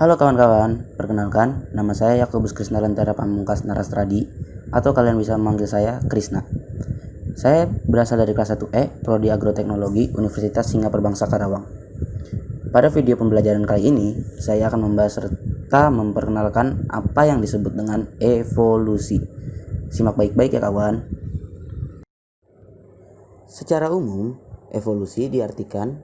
Halo kawan-kawan, perkenalkan nama saya Yakobus Krisna Lentera Pamungkas Narastradi atau kalian bisa memanggil saya Krisna. Saya berasal dari kelas 1E, Prodi Agroteknologi Universitas Singapura Bangsa Karawang. Pada video pembelajaran kali ini, saya akan membahas serta memperkenalkan apa yang disebut dengan evolusi. Simak baik-baik ya kawan. Secara umum, evolusi diartikan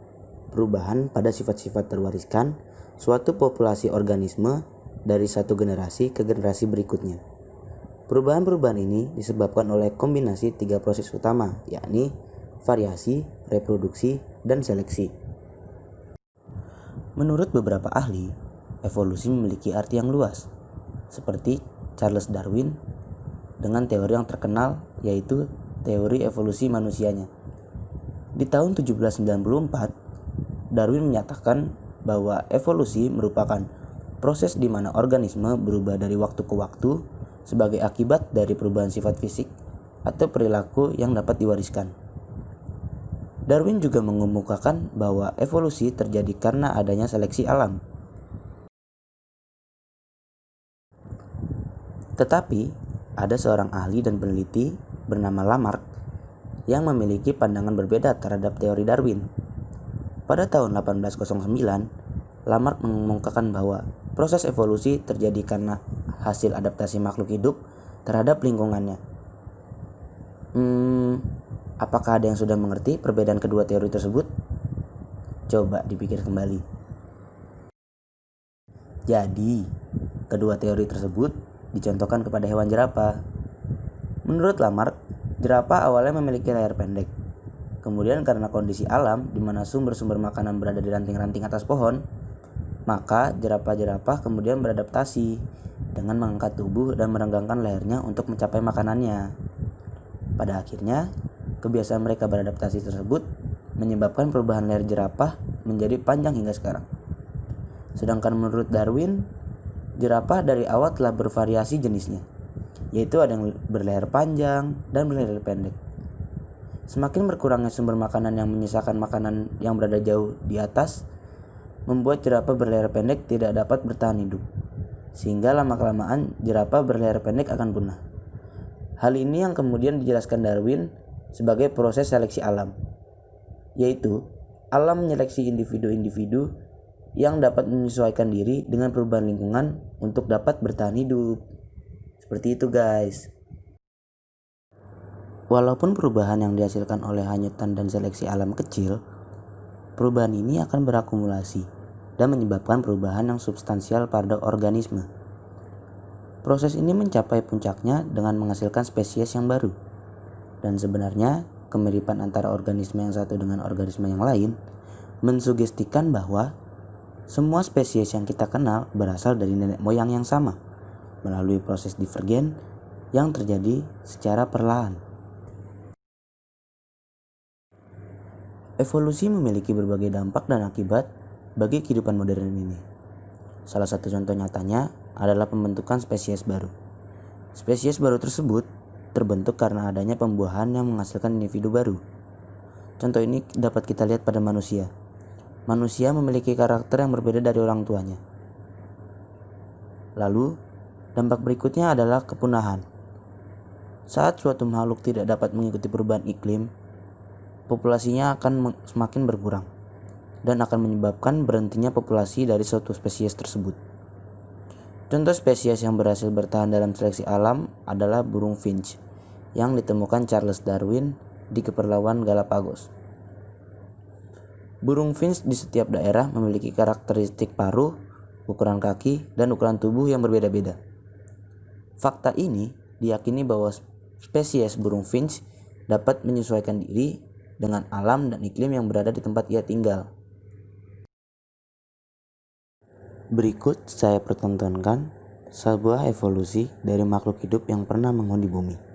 perubahan pada sifat-sifat terwariskan suatu populasi organisme dari satu generasi ke generasi berikutnya. Perubahan-perubahan ini disebabkan oleh kombinasi tiga proses utama, yakni variasi, reproduksi, dan seleksi. Menurut beberapa ahli, evolusi memiliki arti yang luas, seperti Charles Darwin dengan teori yang terkenal yaitu teori evolusi manusianya. Di tahun 1794, Darwin menyatakan bahwa evolusi merupakan proses di mana organisme berubah dari waktu ke waktu sebagai akibat dari perubahan sifat fisik atau perilaku yang dapat diwariskan. Darwin juga mengemukakan bahwa evolusi terjadi karena adanya seleksi alam. Tetapi, ada seorang ahli dan peneliti bernama Lamarck yang memiliki pandangan berbeda terhadap teori Darwin. Pada tahun 1809, Lamarck mengemukakan bahwa proses evolusi terjadi karena hasil adaptasi makhluk hidup terhadap lingkungannya. Apakah ada yang sudah mengerti perbedaan kedua teori tersebut? Coba dipikir kembali. Jadi, kedua teori tersebut dicontohkan kepada hewan jerapah. Menurut Lamarck, jerapah awalnya memiliki layar pendek. Kemudian karena kondisi alam di mana sumber-sumber makanan berada di ranting-ranting atas pohon, maka jerapah-jerapah kemudian beradaptasi dengan mengangkat tubuh dan merenggangkan lehernya untuk mencapai makanannya. Pada akhirnya, kebiasaan mereka beradaptasi tersebut menyebabkan perubahan leher jerapah menjadi panjang hingga sekarang. Sedangkan menurut Darwin, jerapah dari awal telah bervariasi jenisnya, yaitu ada yang berleher panjang dan berleher pendek. Semakin berkurangnya sumber makanan yang menyisakan makanan yang berada jauh di atas, membuat jerapah berleher pendek tidak dapat bertahan hidup, sehingga lama-kelamaan jerapah berleher pendek akan punah. Hal ini yang kemudian dijelaskan Darwin sebagai proses seleksi alam, yaitu alam menyeleksi individu-individu yang dapat menyesuaikan diri dengan perubahan lingkungan untuk dapat bertahan hidup. Seperti itu guys. Walaupun perubahan yang dihasilkan oleh hanyutan dan seleksi alam kecil, perubahan ini akan berakumulasi dan menyebabkan perubahan yang substansial pada organisme. Proses ini mencapai puncaknya dengan menghasilkan spesies yang baru. Dan sebenarnya, kemiripan antara organisme yang satu dengan organisme yang lain mensugestikan bahwa semua spesies yang kita kenal berasal dari nenek moyang yang sama melalui proses divergen yang terjadi secara perlahan. Evolusi memiliki berbagai dampak dan akibat bagi kehidupan modern ini. Salah satu contoh nyatanya adalah pembentukan spesies baru. Spesies baru tersebut terbentuk karena adanya pembuahan yang menghasilkan individu baru. Contoh ini dapat kita lihat pada manusia. Manusia memiliki karakter yang berbeda dari orang tuanya. Lalu, dampak berikutnya adalah kepunahan. Saat suatu makhluk tidak dapat mengikuti perubahan iklim, populasinya akan semakin berkurang dan akan menyebabkan berhentinya populasi dari suatu spesies tersebut. Contoh spesies yang berhasil bertahan dalam seleksi alam adalah burung finch yang ditemukan Charles Darwin di Kepulauan Galapagos. Burung finch di setiap daerah memiliki karakteristik paruh, ukuran kaki, dan ukuran tubuh yang berbeda-beda. Fakta ini diyakini bahwa spesies burung finch dapat menyesuaikan diri dengan alam dan iklim yang berada di tempat ia tinggal. Berikut saya pertontonkan sebuah evolusi dari makhluk hidup yang pernah menghuni bumi.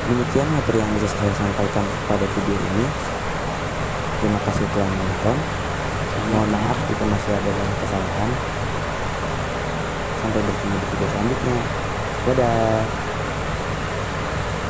Demikian materi yang bisa saya sampaikan pada video ini. Terima kasih telah menonton. Mohon maaf jika masih ada banyak kesalahan. Sampai bertemu di video selanjutnya. Dadah.